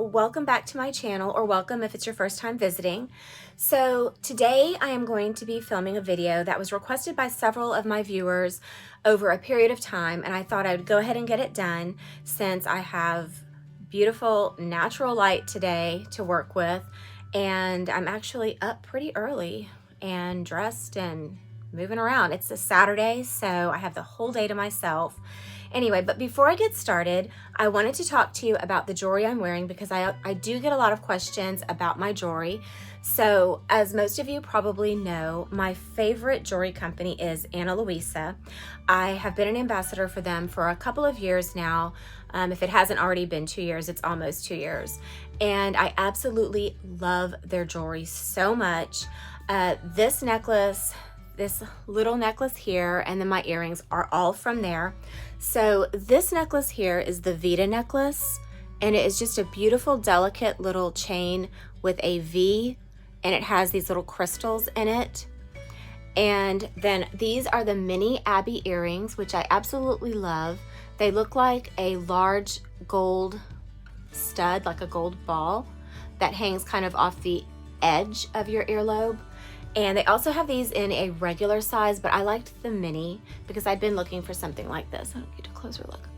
welcome back to my channel, or welcome if it's your first time visiting. So today I am going to be filming a video that was requested by several of my viewers over a period of time, and I thought I would go ahead and get it done since I have beautiful natural light today to work with, and I'm actually up pretty early and dressed and moving around. It's a Saturday, so I have the whole day to myself. Anyway, but before I get started, I wanted to talk to you about the jewelry I'm wearing because I do get a lot of questions about my jewelry. So as most of you probably know, my favorite jewelry company is Luisa. I have been an ambassador for them for a couple of years now. If it hasn't already been 2 years, it's almost 2 years. And I absolutely love their jewelry so much. This necklace, this little necklace here, and then my earrings are all from there. So this necklace here is the Vida Necklace, and it is just a beautiful, delicate little chain with a V, and it has these little crystals in it. And then these are the mini Abbey earrings, which I absolutely love. They look like a large gold stud, like a gold ball that hangs kind of off the edge of your earlobe. And they also have these in a regular size, but I liked the mini because I'd been looking for something like this. I don't get a closer look.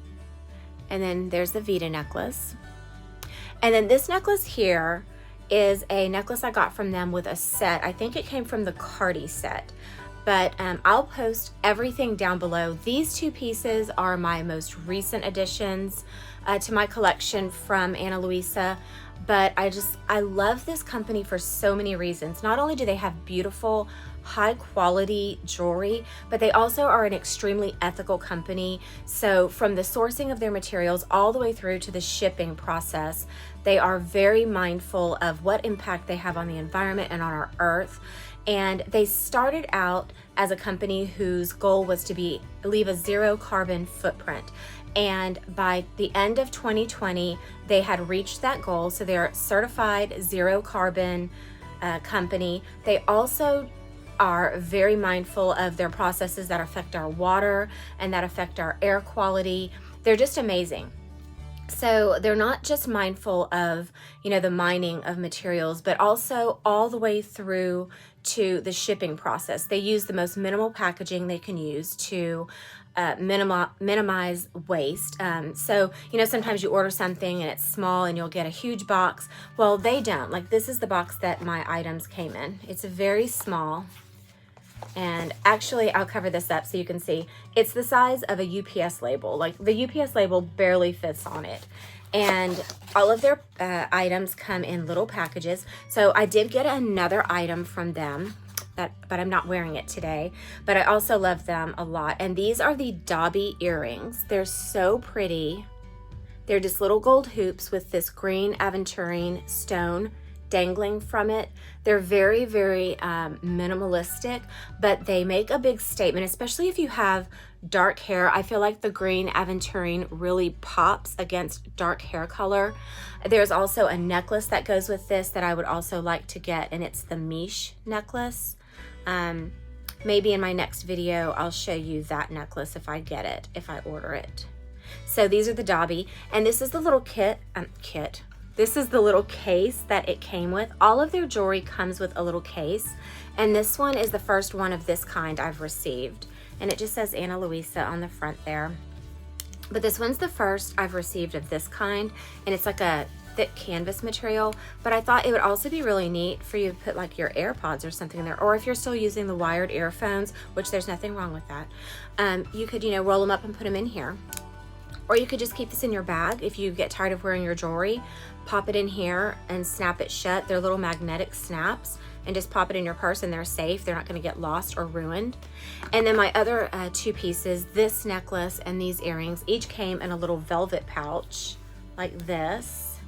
And then there's the Vida necklace. And then this necklace here is a necklace I got from them with a set. I think it came from the Cardi Set, but I'll post everything down below. These two pieces are my most recent additions to my collection from Luisa. But I love this company for so many reasons. Not only do they have beautiful, high quality jewelry, but they also are an extremely ethical company. So from the sourcing of their materials all the way through to the shipping process, they are very mindful of what impact they have on the environment and on our earth. And they started out as a company whose goal was to leave a zero carbon footprint. And by the end of 2020, they had reached that goal. So they're a certified zero carbon company. They also are very mindful of their processes that affect our water and that affect our air quality. They're just amazing. So they're not just mindful of, the mining of materials, but also all the way through to the shipping process. They use the most minimal packaging they can use to minimize waste. So, sometimes you order something and it's small and you'll get a huge box. Well, they don't. Like, this is the box that my items came in. It's very small. And actually, I'll cover this up so you can see. It's the size of a UPS label. Like, the UPS label barely fits on it. And all of their items come in little packages. So I did get another item from them, but I'm not wearing it today. But I also love them a lot. And these are the Dobby Earrings. They're so pretty. They're just little gold hoops with this green aventurine stone dangling from it. They're very, very minimalistic, but they make a big statement, especially if you have dark hair. I feel like the green aventurine really pops against dark hair color. There's also a necklace that goes with this that I would also like to get, and it's the Miche necklace. Maybe in my next video, I'll show you that necklace if I get it, if I order it. So these are the Dobby, and this is the little This is the little case that it came with. All of their jewelry comes with a little case, and this one is the first one of this kind I've received. And it just says Luisa on the front there. But this one's the first I've received of this kind, and it's like a thick canvas material. But I thought it would also be really neat for you to put like your AirPods or something in there, or if you're still using the wired earphones, which there's nothing wrong with that, you could, roll them up and put them in here. Or you could just keep this in your bag if you get tired of wearing your jewelry. Pop it in here and snap it shut. They're little magnetic snaps, and just pop it in your purse and they're safe. They're not going to get lost or ruined. And then my other two pieces, this necklace and these earrings, each came in a little velvet pouch like this.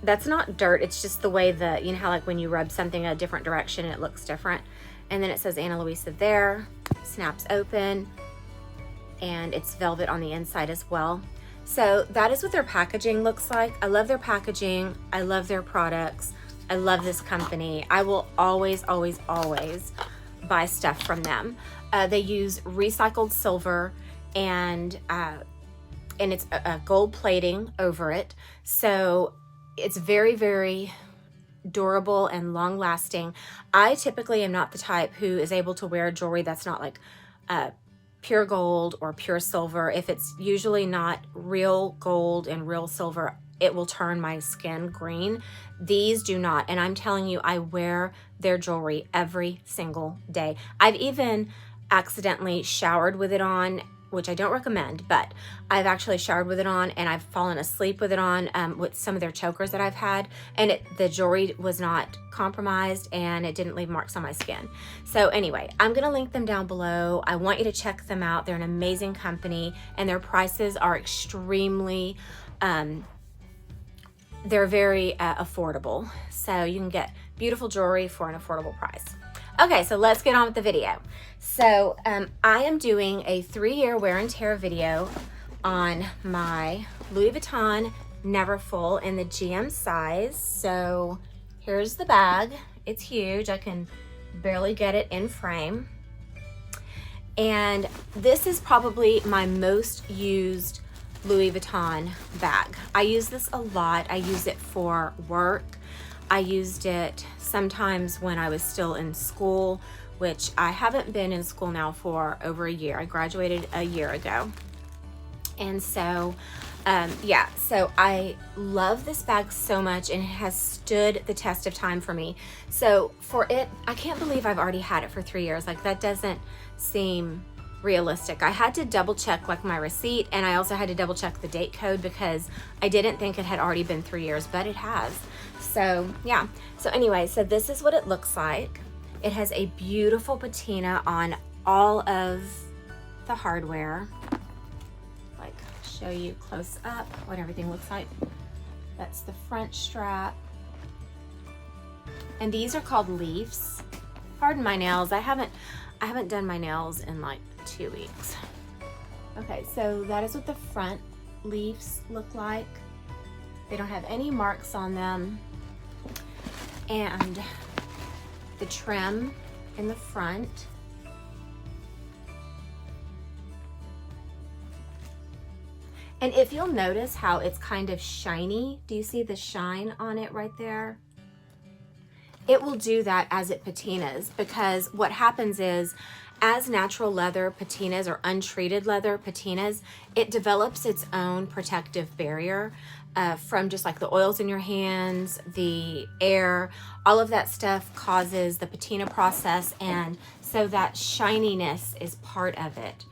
That's not dirt. It's just the way that, how like when you rub something a different direction it looks different. And then it says Luisa there, snaps open, and it's velvet on the inside as well. So that is what their packaging looks like. I love their packaging. I love their products. I love this company. I will always, always, always buy stuff from them. They use recycled silver, and and it's a gold plating over it. So it's very, very durable and long lasting. I typically am not the type who is able to wear jewelry that's not like pure gold or pure silver. If it's usually not real gold and real silver, it will turn my skin green. These do not, and I'm telling you, I wear their jewelry every single day. I've even accidentally showered with it on, which I don't recommend, but I've actually showered with it on, and I've fallen asleep with it on with some of their chokers that I've had, and the jewelry was not compromised and it didn't leave marks on my skin. So anyway, I'm gonna link them down below. I want you to check them out. They're an amazing company, and their prices are extremely, they're very affordable. So you can get beautiful jewelry for an affordable price. Okay, so let's get on with the video. So I am doing a 3-year wear and tear video on my Louis Vuitton Neverfull in the GM size. So here's the bag. It's huge. I can barely get it in frame. And this is probably my most used Louis Vuitton bag. I use this a lot. I use it for work. I used it sometimes when I was still in school, which I haven't been in school now for over a year. I graduated a year ago. And so, yeah, so I love this bag so much, and it has stood the test of time for me. So for it, I can't believe I've already had it for 3 years. Like, that doesn't seem realistic. I had to double check like my receipt, and I also had to double check the date code because I didn't think it had already been 3 years, but it has. So yeah, so anyway, so this is what it looks like. It has a beautiful patina on all of the hardware. Like, show you close up what everything looks like. That's the front strap. And these are called leaves. Pardon my nails. I haven't done my nails in like 2 weeks. Okay, so that is what the front leaves look like. They don't have any marks on them. And the trim in the front. And if you'll notice how it's kind of shiny, do you see the shine on it right there? It will do that as it patinas, because what happens is, as natural leather patinas or untreated leather patinas, it develops its own protective barrier from just like the oils in your hands, the air, all of that stuff causes the patina process, and so that shininess is part of it.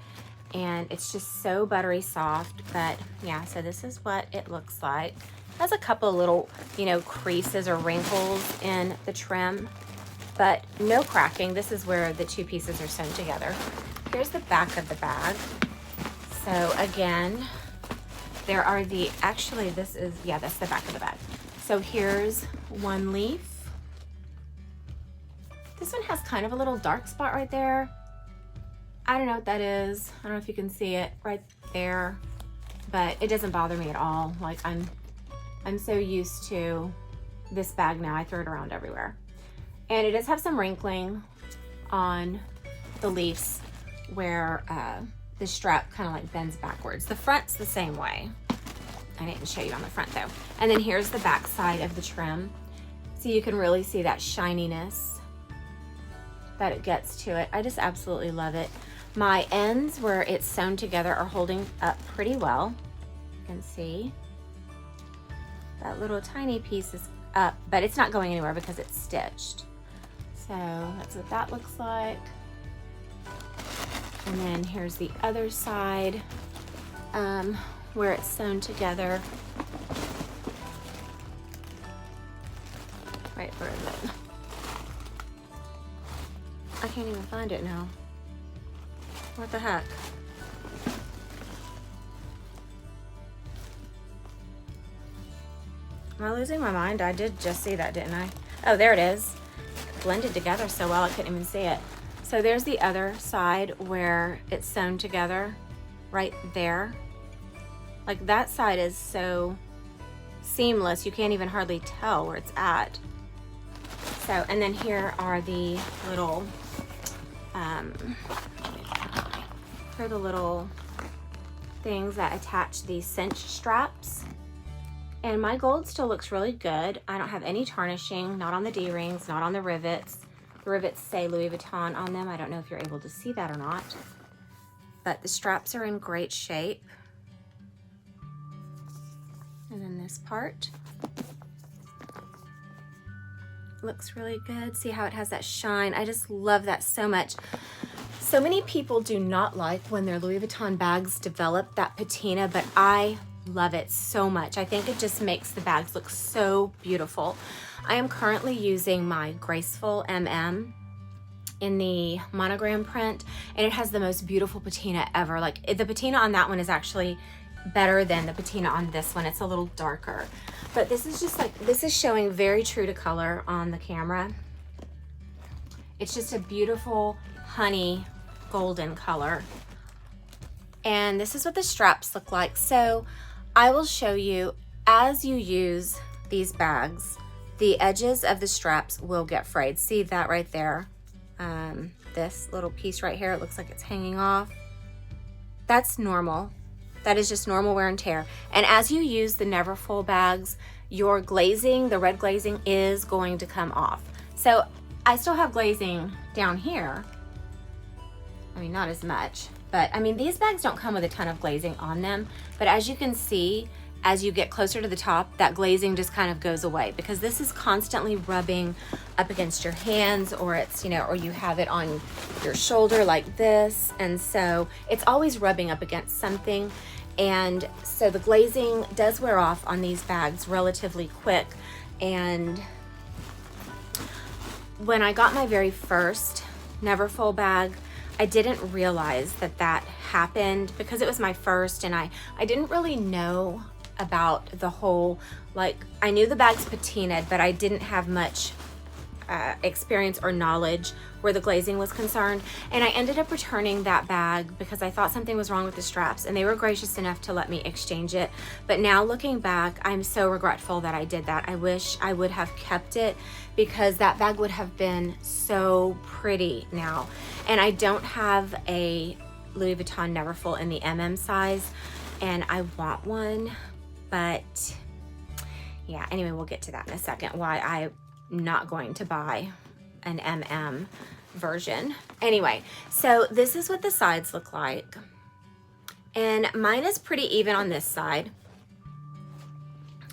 And it's just so buttery soft. But yeah, so this is what it looks like. It has a couple of little, you know, creases or wrinkles in the trim, but no cracking. This is where the two pieces are sewn together. Here's the back of the bag. So again, there are actually this is, yeah, that's the back of the bag. So here's one leaf. This one has kind of a little dark spot right there. I don't know what that is. I don't know if you can see it right there, but it doesn't bother me at all. Like, I'm so used to this bag now. I throw it around everywhere. And it does have some wrinkling on the leaves where the strap kind of like bends backwards. The front's the same way. I didn't show you on the front though. And then here's the back side of the trim. So you can really see that shininess that it gets to it. I just absolutely love it. My ends where it's sewn together are holding up pretty well. You can see that little tiny piece is up, but it's not going anywhere because it's stitched. So that's what that looks like. And then here's the other side where it's sewn together. Right, where is it? I can't even find it now. What the heck? Am I losing my mind? I did just see that, didn't I? Oh, there it is. It blended together so well I couldn't even see it. So there's the other side where it's sewn together right there. Like, that side is so seamless, you can't even hardly tell where it's at. So, and then here are the little, here are the little things that attach these cinch straps. And my gold still looks really good. I don't have any tarnishing, not on the D-rings, not on the rivets. The rivets say Louis Vuitton on them. I don't know if you're able to see that or not. But the straps are in great shape. And then this part looks really good. See how it has that shine? I just love that so much. So many people do not like when their Louis Vuitton bags develop that patina, but I love it so much. I think it just makes the bags look so beautiful. I am currently using my Graceful MM in the monogram print, and it has the most beautiful patina ever. Like, the patina on that one is actually better than the patina on this one. It's a little darker, but this is just like, this is showing very true to color on the camera. It's just a beautiful honey golden color. And this is what the straps look like. So I will show you, as you use these bags, the edges of the straps will get frayed. See that right there? This little piece right here, it looks like it's hanging off. That's normal. That is just normal wear and tear. And as you use the Neverfull bags, your glazing, the red glazing, is going to come off. So I still have glazing down here. I mean, not as much, but I mean, these bags don't come with a ton of glazing on them, but as you can see, as you get closer to the top, that glazing just kind of goes away, because this is constantly rubbing up against your hands, or it's, you know, or you have it on your shoulder like this. And so it's always rubbing up against something. And so the glazing does wear off on these bags relatively quick. And when I got my very first Neverfull bag, I didn't realize that that happened because it was my first, and I didn't really know about the whole, like, I knew the bags patinaed, but I didn't have much experience or knowledge where the glazing was concerned. And I ended up returning that bag because I thought something was wrong with the straps, and they were gracious enough to let me exchange it. But now looking back, I'm so regretful that I did that. I wish I would have kept it, because that bag would have been so pretty now. And I don't have a Louis Vuitton Neverfull in the MM size, and I want one, but yeah, anyway, we'll get to that in a second, why I'm not going to buy an MM version. Anyway, so this is what the sides look like. And mine is pretty even on this side.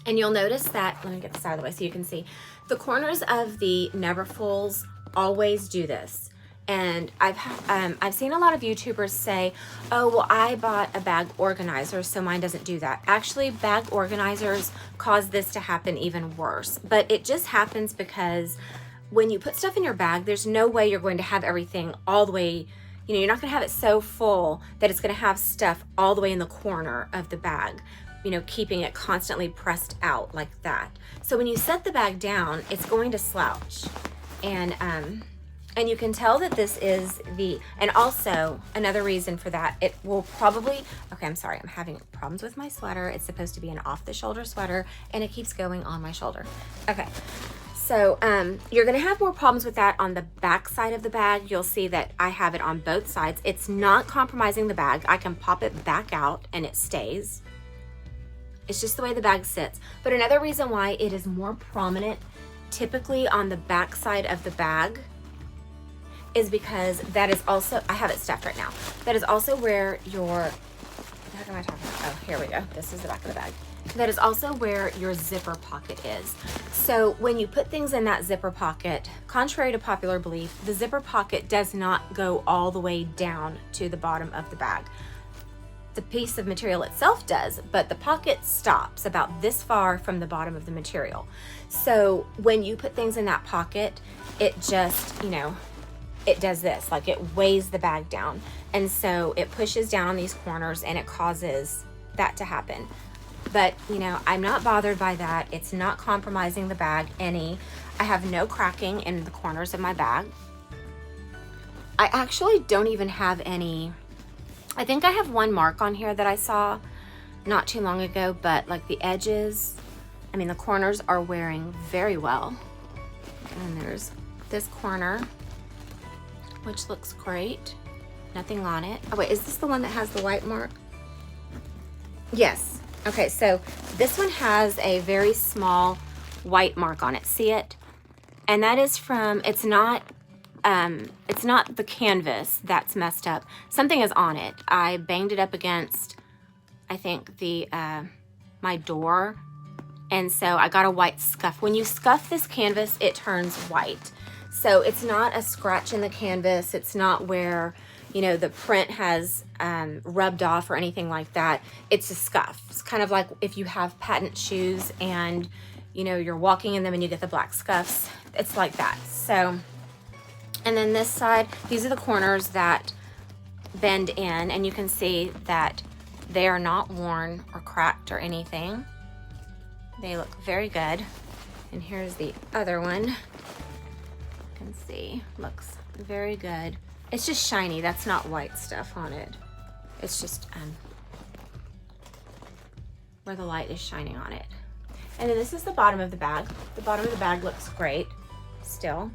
And you'll notice that, let me get this out of the way so you can see, the corners of the Neverfulls always do this. And I've seen a lot of YouTubers say, oh, well, I bought a bag organizer, so mine doesn't do that. Actually, bag organizers cause this to happen even worse. But it just happens because when you put stuff in your bag, there's no way you're going to have everything all the way, you know, you're not going to have it so full that it's going to have stuff all the way in the corner of the bag, you know, keeping it constantly pressed out like that. So when you set the bag down, it's going to slouch. And you can tell that this is and also another reason for that, it will probably, okay, I'm sorry, I'm having problems with my sweater. It's supposed to be an off the shoulder sweater, and it keeps going on my shoulder. Okay. So you're gonna have more problems with that on the back side of the bag. You'll see that I have it on both sides. It's not compromising the bag. I can pop it back out and it stays. It's just the way the bag sits. But another reason why it is more prominent typically on the back side of the bag is because that is also, I have it stuffed right now, that is also where your, what the heck am I talking about? Oh, here we go. This is the back of the bag. That is also where your zipper pocket is. So when you put things in that zipper pocket, contrary to popular belief, the zipper pocket does not go all the way down to the bottom of the bag. The piece of material itself does, but the pocket stops about this far from the bottom of the material. So when you put things in that pocket, it just, you know, it does this, like it weighs the bag down. And so it pushes down on these corners and it causes that to happen. But, you know, I'm not bothered by that. It's not compromising the bag any. I have no cracking in the corners of my bag. I actually don't even have any, I think I have one mark on here that I saw not too long ago, but like the edges, I mean, the corners are wearing very well. And there's this corner, which looks great. Nothing on it. Oh wait, is this the one that has the white mark? Yes. Okay, so this one has a very small white mark on it. See it? And that is from, it's not the canvas that's messed up. Something is on it. I banged it up against, I think, the my door. And so I got a white scuff. When you scuff this canvas, it turns white. So it's not a scratch in the canvas. It's not where, you know, the print has rubbed off or anything like that. It's a scuff. It's kind of like if you have patent shoes and, you know, you're walking in them and you get the black scuffs. It's like that. So, and then this side, these are the corners that bend in, and you can see that they are not worn or cracked or anything. They look very good. And here's the other one. You can see, looks very good. It's just shiny. That's not white stuff on it. It's just where the light is shining on it. And then this is the bottom of the bag. The bottom of the bag looks great still.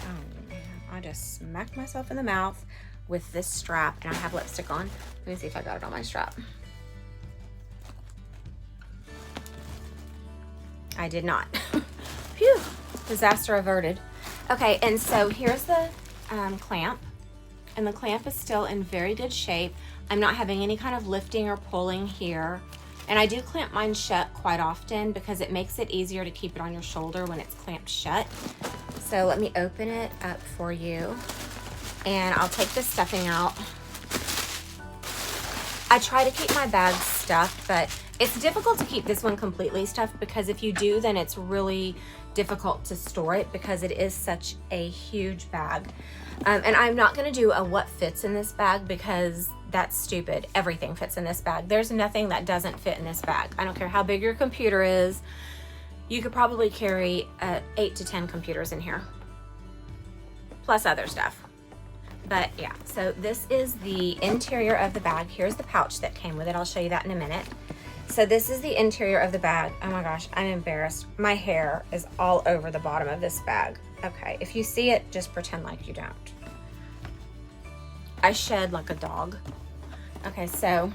Oh man, I just smacked myself in the mouth with this strap, and I have lipstick on. Let me see if I got it on my strap. I did not. Phew, disaster averted. Okay, and so here's the clamp, and the clamp is still in very good shape. I'm not having any kind of lifting or pulling here. And I do clamp mine shut quite often because it makes it easier to keep it on your shoulder when it's clamped shut. So let me open it up for you, and I'll take the stuffing out. I try to keep my bags stuffed, but it's difficult to keep this one completely stuffed because if you do, then it's really difficult to store it because it is such a huge bag. And I'm not gonna do a what fits in this bag because that's stupid. Everything fits in this bag. There's nothing that doesn't fit in this bag. I don't care how big your computer is. You could probably carry 8 to 10 computers in here, plus other stuff. But yeah, so this is the interior of the bag. Here's the pouch that came with it. I'll show you that in a minute. So this is the interior of the bag. Oh my gosh, I'm embarrassed. My hair is all over the bottom of this bag. Okay, if you see it, just pretend like you don't. I shed like a dog. Okay, so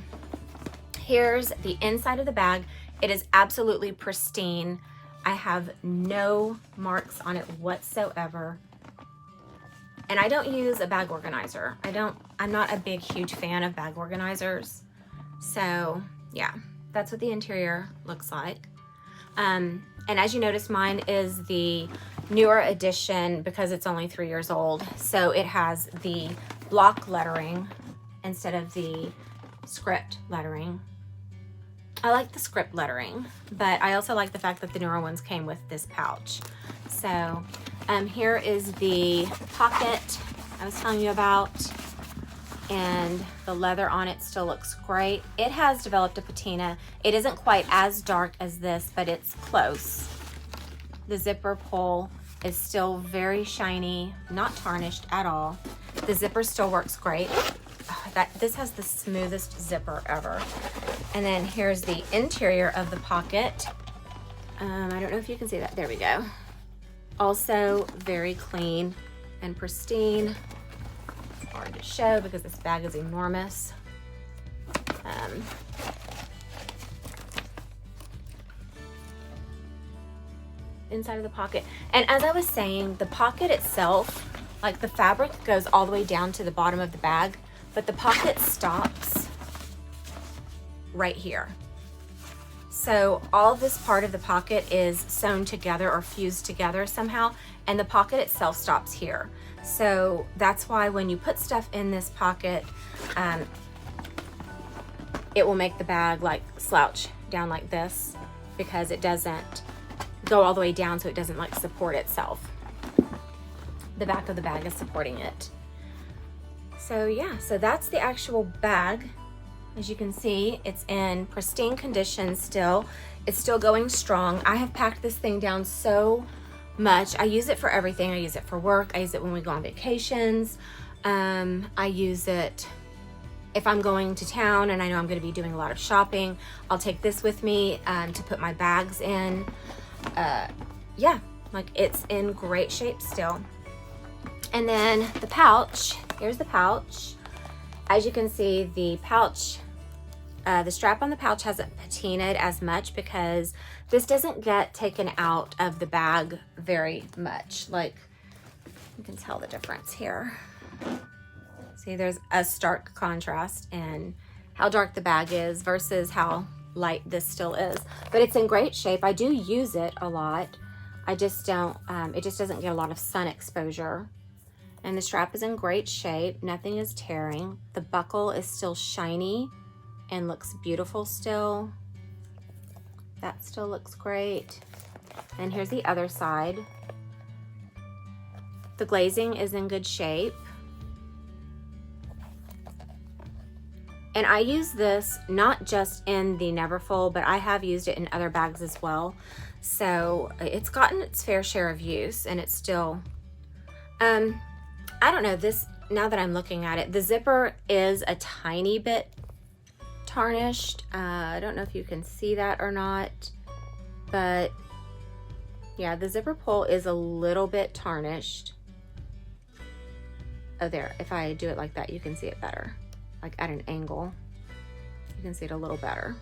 here's the inside of the bag. It is absolutely pristine. I have no marks on it whatsoever. And I don't use a bag organizer. I'm not a big, huge fan of bag organizers. So yeah, that's what the interior looks like. And as you notice, mine is the newer edition because it's only 3 years old. So it has the block lettering instead of the script lettering. I like the script lettering, but I also like the fact that the newer ones came with this pouch. So here is the pocket I was telling you about, and the leather on it still looks great. It has developed a patina. It isn't quite as dark as this, but it's close. The zipper pull is still very shiny, not tarnished at all. The zipper still works great. Oh, this has the smoothest zipper ever. And then here's the interior of the pocket. I don't know if you can see that. There we go. Also very clean and pristine. It's hard to show because this bag is enormous. Inside of the pocket. And as I was saying, the pocket itself, like the fabric goes all the way down to the bottom of the bag, but the pocket stops right here. So all of this part of the pocket is sewn together or fused together somehow, and the pocket itself stops here. So that's why when you put stuff in this pocket, it will make the bag like slouch down like this because it doesn't go all the way down, so it doesn't like support itself. The back of the bag is supporting it. So yeah, so that's the actual bag. As you can see, it's in pristine condition still. It's still going strong. I have packed this thing down so much. I use it for everything. I use it for work. I use it when we go on vacations. I use it if I'm going to town and I know I'm going to be doing a lot of shopping. I'll take this with me to put my bags in. Yeah, like it's in great shape still. And then the pouch, here's the pouch. As you can see, the pouch, the strap on the pouch hasn't patinaed as much because this doesn't get taken out of the bag very much. Like, you can tell the difference here. See, there's a stark contrast in how dark the bag is versus how light this still is. But it's in great shape. I do use it a lot. I just don't, it just doesn't get a lot of sun exposure. And the strap is in great shape. Nothing is tearing. The buckle is still shiny and looks beautiful still. That still looks great. And here's the other side. The glazing is in good shape. And I use this not just in the Neverfull, but I have used it in other bags as well. So it's gotten its fair share of use, and it's still, I don't know, this, now that I'm looking at it, the zipper is a tiny bit tarnished. I don't know if you can see that or not, but yeah, the zipper pull is a little bit tarnished. Oh, there, if I do it like that, you can see it better. Like at an angle, you can see it a little better.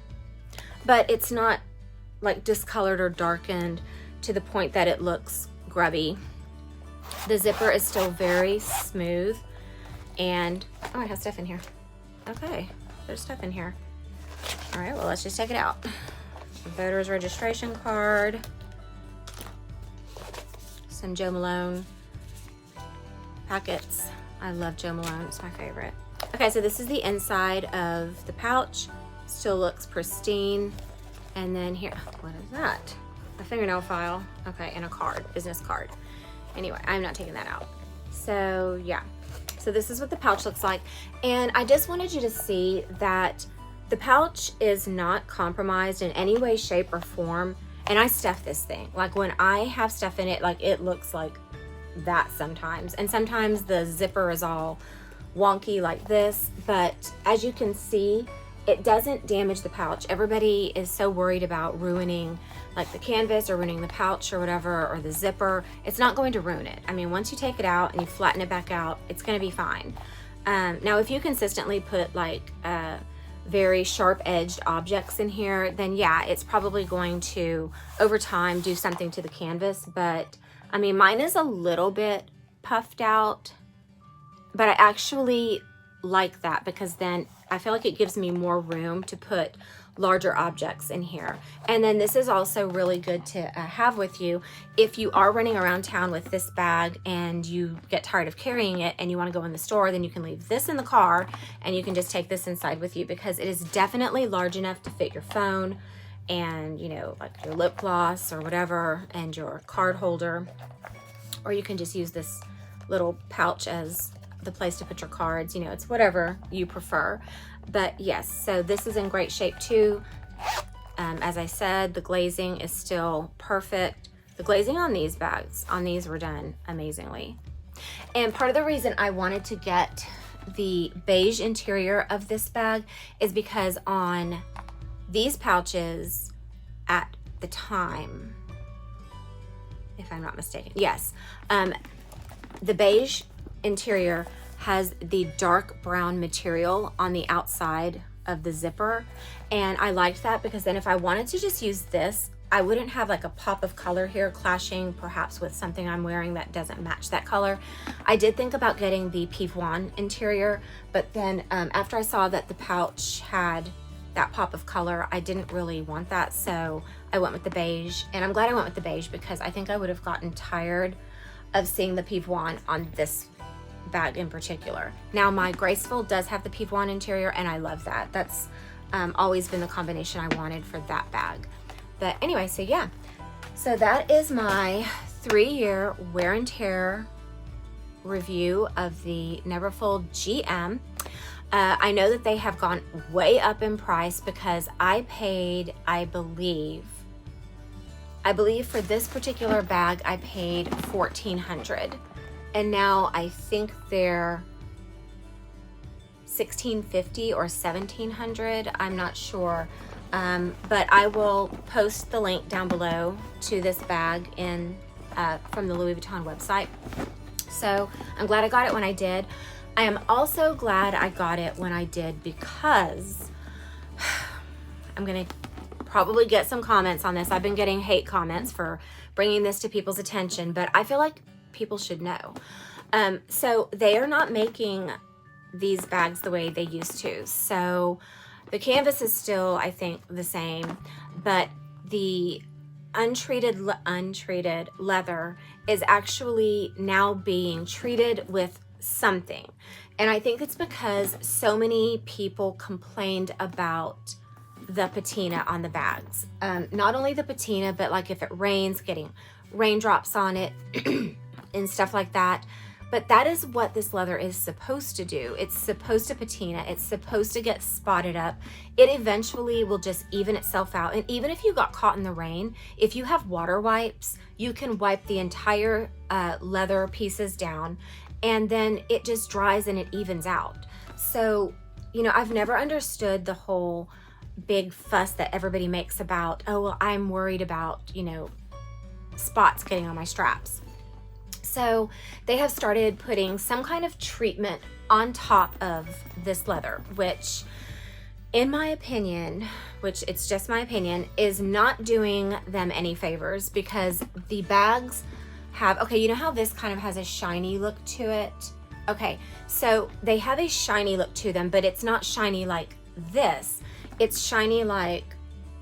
But it's not like discolored or darkened to the point that it looks grubby. The zipper is still very smooth, and oh, it has stuff in here. Okay, there's stuff in here. All right, well, let's just take it out. Voter's registration card, some Joe Malone packets. I love Joe Malone, it's my favorite. Okay, so this is the inside of the pouch. Still looks pristine. And then here, what is that? A fingernail file. Okay, and a card, business card. Anyway, I'm not taking that out. So yeah, so this is what the pouch looks like. And I just wanted you to see that the pouch is not compromised in any way, shape, or form. And I stuff this thing. Like when I have stuff in it, like it looks like that sometimes. And sometimes the zipper is all wonky like this, but as you can see, it doesn't damage the pouch. Everybody is so worried about ruining like the canvas or ruining the pouch or whatever, or the zipper. It's not going to ruin it. I mean, once you take it out and you flatten it back out, it's going to be fine. Now, if you consistently put like very sharp edged objects in here, then yeah, it's probably going to over time do something to the canvas. But I mean, mine is a little bit puffed out, but I actually like that because then I feel like it gives me more room to put larger objects in here. And then this is also really good to have with you if you are running around town with this bag and you get tired of carrying it and you want to go in the store. Then you can leave this in the car and you can just take this inside with you, because it is definitely large enough to fit your phone and, you know, like your lip gloss or whatever, and your card holder. Or you can just use this little pouch as the place to put your cards. You know, it's whatever you prefer. But yes, so this is in great shape too. As I said, the glazing is still perfect. The glazing on these bags, on these were done amazingly. And part of the reason I wanted to get the beige interior of this bag is because on these pouches at the time, if I'm not mistaken, yes, the beige interior has the dark brown material on the outside of the zipper, and I liked that because then if I wanted to just use this, I wouldn't have like a pop of color here clashing perhaps with something I'm wearing that doesn't match that color. I did think about getting the Vuitton interior, but then after I saw that the pouch had that pop of color, I didn't really want that, so I went with the beige. And I'm glad I went with the beige because I think I would have gotten tired of seeing the Vuitton on this bag in particular. Now, my Graceful does have the Vuitton interior, and I love that. That's always been the combination I wanted for that bag. But anyway, so yeah, so that is my 3-year wear and tear review of the Neverfull GM. I know that they have gone way up in price because I paid, I believe for this particular bag, I paid $1,400. And now I think they're $1,650 or $1,700. I'm not sure. But I will post the link down below to this bag in from the Louis Vuitton website. So I'm glad I got it when I did. I am also glad I got it when I did, because I'm gonna probably get some comments on this. I've been getting hate comments for bringing this to people's attention, but I feel like people should know. So they are not making these bags the way they used to. So the canvas is still, I think, the same, but the untreated leather is actually now being treated with something. And I think it's because so many people complained about the patina on the bags. Not only the patina, but like if it rains, getting raindrops on it and stuff like that. But that is what this leather is supposed to do. It's supposed to patina. It's supposed to get spotted up. It eventually will just even itself out. And even if you got caught in the rain, if you have water wipes, you can wipe the entire leather pieces down, and then it just dries and it evens out. So, you know, I've never understood the whole big fuss that everybody makes about, oh, well, I'm worried about, you know, spots getting on my straps. So they have started putting some kind of treatment on top of this leather, which in my opinion, which it's just my opinion, is not doing them any favors, because the bags have, okay, you know how this kind of has a shiny look to it? Okay, so they have a shiny look to them, but it's not shiny like this. It's shiny like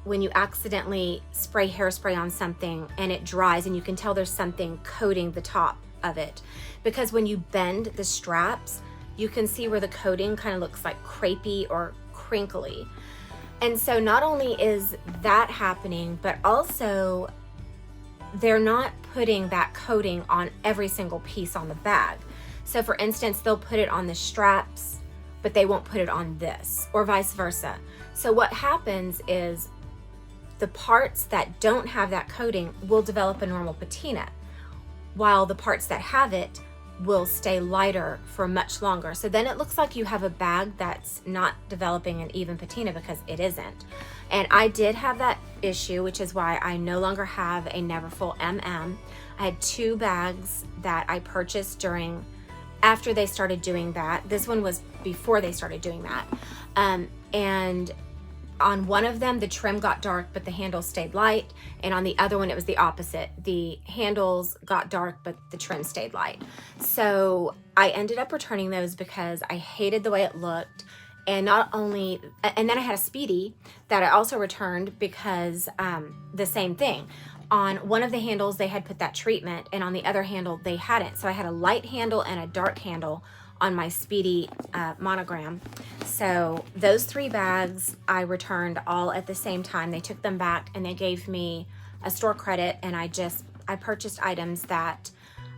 when you accidentally spray hairspray on something and it dries and you can tell there's something coating the top of it. Because when you bend the straps, you can see where the coating kind of looks like crepey or crinkly. And so not only is that happening, but also they're not putting that coating on every single piece on the bag. So for instance, they'll put it on the straps, but they won't put it on this, or vice versa. So what happens is the parts that don't have that coating will develop a normal patina, while the parts that have it will stay lighter for much longer. So then it looks like you have a bag that's not developing an even patina, because it isn't. And I did have that issue, which is why I no longer have a Neverfull MM. I had 2 bags that I purchased after they started doing that. This one was before they started doing that. And on one of them, the trim got dark, but the handles stayed light. And on the other one, it was the opposite. The handles got dark, but the trim stayed light. So I ended up returning those because I hated the way it looked. And then I had a Speedy that I also returned because the same thing. On one of the handles, they had put that treatment, and on the other handle, they hadn't. So I had a light handle and a dark handle on my Speedy monogram. So those 3 bags I returned all at the same time. They took them back and they gave me a store credit, and I purchased items that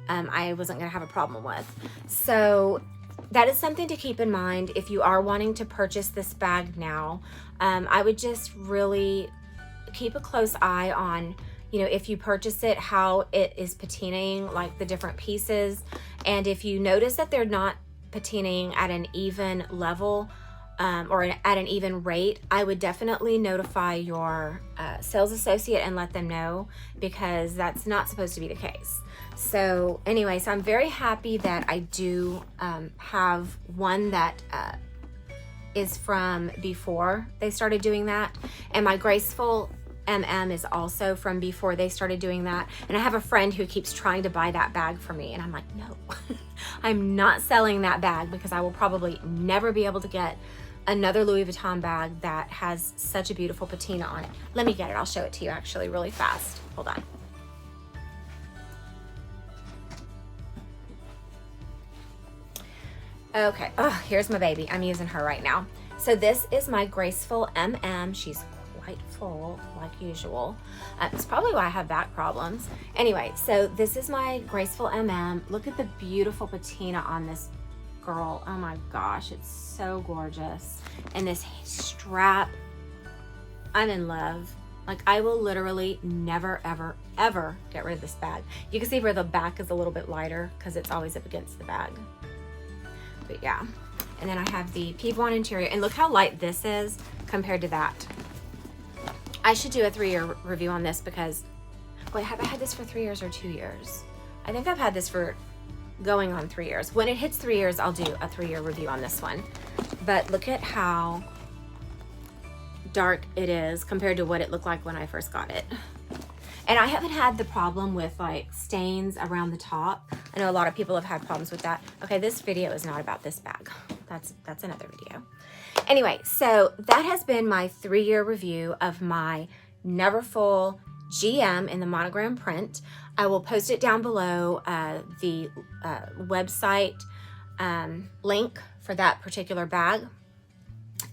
I wasn't gonna have a problem with. So that is something to keep in mind if you are wanting to purchase this bag now. I would just really keep a close eye on, you know, if you purchase it, how it is patinaing, like the different pieces. And if you notice that they're not patinaing at an even level or at an even rate, I would definitely notify your sales associate and let them know, because that's not supposed to be the case. So anyway, so I'm very happy that I do have one that is from before they started doing that. And my Graceful MM is also from before they started doing that. And I have a friend who keeps trying to buy that bag for me, and I'm like, no, I'm not selling that bag, because I will probably never be able to get another Louis Vuitton bag that has such a beautiful patina on it. Let me get it. I'll show it to you actually really fast. Hold on. Okay, oh, here's my baby. I'm using her right now. So this is my Graceful MM. She's quite full, like usual. It's probably why I have back problems. Anyway, so this is my Graceful MM. Look at the beautiful patina on this girl. Oh my gosh, it's so gorgeous. And this strap, I'm in love. Like, I will literally never, ever, ever get rid of this bag. You can see where the back is a little bit lighter because it's always up against the bag. But yeah. And then I have the Vuitton interior, and look how light this is compared to that. I should do a 3-year review on this because, wait, have I had this for 3 years or 2 years? I think I've had this for going on 3 years. When it hits 3 years, I'll do a 3-year review on this one. But look at how dark it is compared to what it looked like when I first got it. And I haven't had the problem with like stains around the top. I know a lot of people have had problems with that. Okay, this video is not about this bag. That's another video. Anyway, so that has been my 3-year review of my Neverfull GM in the monogram print. I will post it down below, the website link for that particular bag.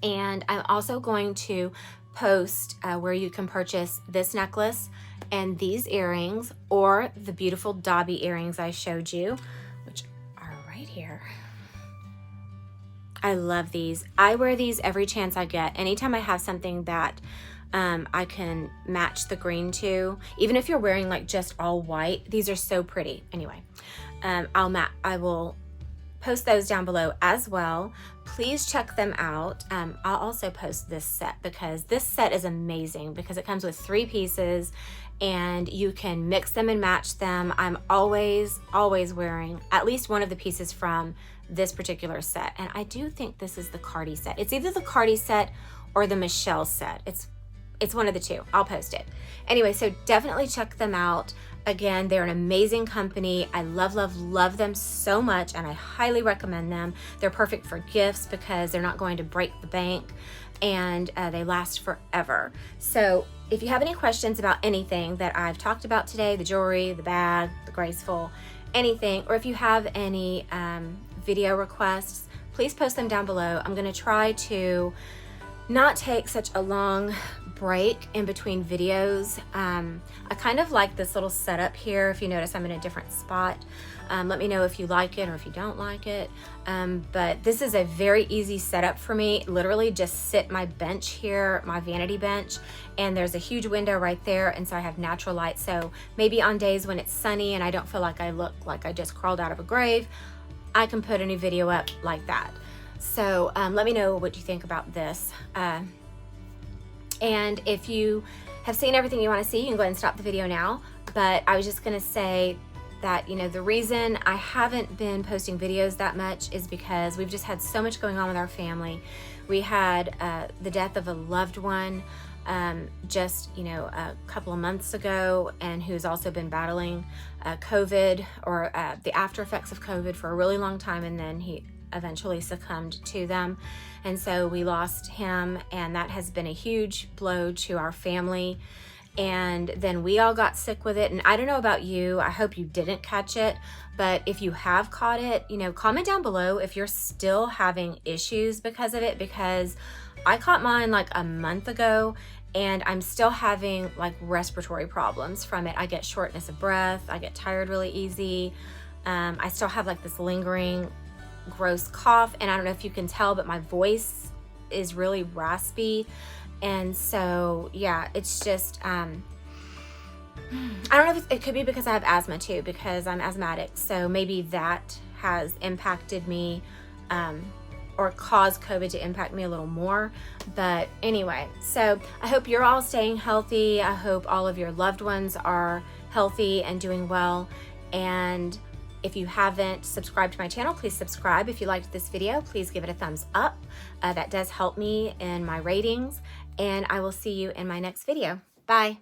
And I'm also going to post where you can purchase this necklace and these earrings, or the beautiful Dobby earrings I showed you, which are right here. I love these. I wear these every chance I get. Anytime I have something that I can match the green to, even if you're wearing like just all white, these are so pretty. Anyway, I will post those down below as well. Please check them out. I'll also post this set because this set is amazing because it comes with 3 pieces and you can mix them and match them. I'm always wearing at least one of the pieces from this particular set. And I do think this is the Cardi set. It's either the Cardi set or the Michelle set. It's one of the two. I'll post it. Anyway, so definitely check them out. Again, they're an amazing company. I love them so much, and I highly recommend them. They're perfect for gifts because they're not going to break the bank, and they last forever. So if you have any questions about anything that I've talked about today, the jewelry, the bag, the graceful, anything, or if you have any video requests, please post them down below. I'm gonna try to not take such a long break in between videos. I kind of like this little setup here. If you notice, I'm in a different spot. Let me know if you like it or if you don't like it. But this is a very easy setup for me. Literally just sit my bench here, my vanity bench, and there's a huge window right there, and so I have natural light. So maybe on days when it's sunny and I don't feel like I look like I just crawled out of a grave, I can put a new video up like that. So let me know what you think about this. And if you have seen everything you want to see, you can go ahead and stop the video now. But I was just going to say that, you know, the reason I haven't been posting videos that much is because we've just had so much going on with our family. We had the death of a loved one just, you know, a couple of months ago, and who's also been battling COVID, or the after effects of COVID for a really long time, and then he eventually succumbed to them. And so we lost him, and that has been a huge blow to our family. And then we all got sick with it. And I don't know about you, I hope you didn't catch it, but if you have caught it, you know, comment down below if you're still having issues because of it, because I caught mine like a month ago and I'm still having like respiratory problems from it. I get shortness of breath, I get tired really easy. I still have like this lingering gross cough, and I don't know if you can tell, but my voice is really raspy. And so yeah, it's just I don't know if it could be because I have asthma too, because I'm asthmatic, so maybe that has impacted me or caused COVID to impact me a little more. But anyway, so I hope you're all staying healthy. I hope all of your loved ones are healthy and doing well. And if you haven't subscribed to my channel, please subscribe. If you liked this video, please give it a thumbs up. That does help me in my ratings. And I will see you in my next video. Bye.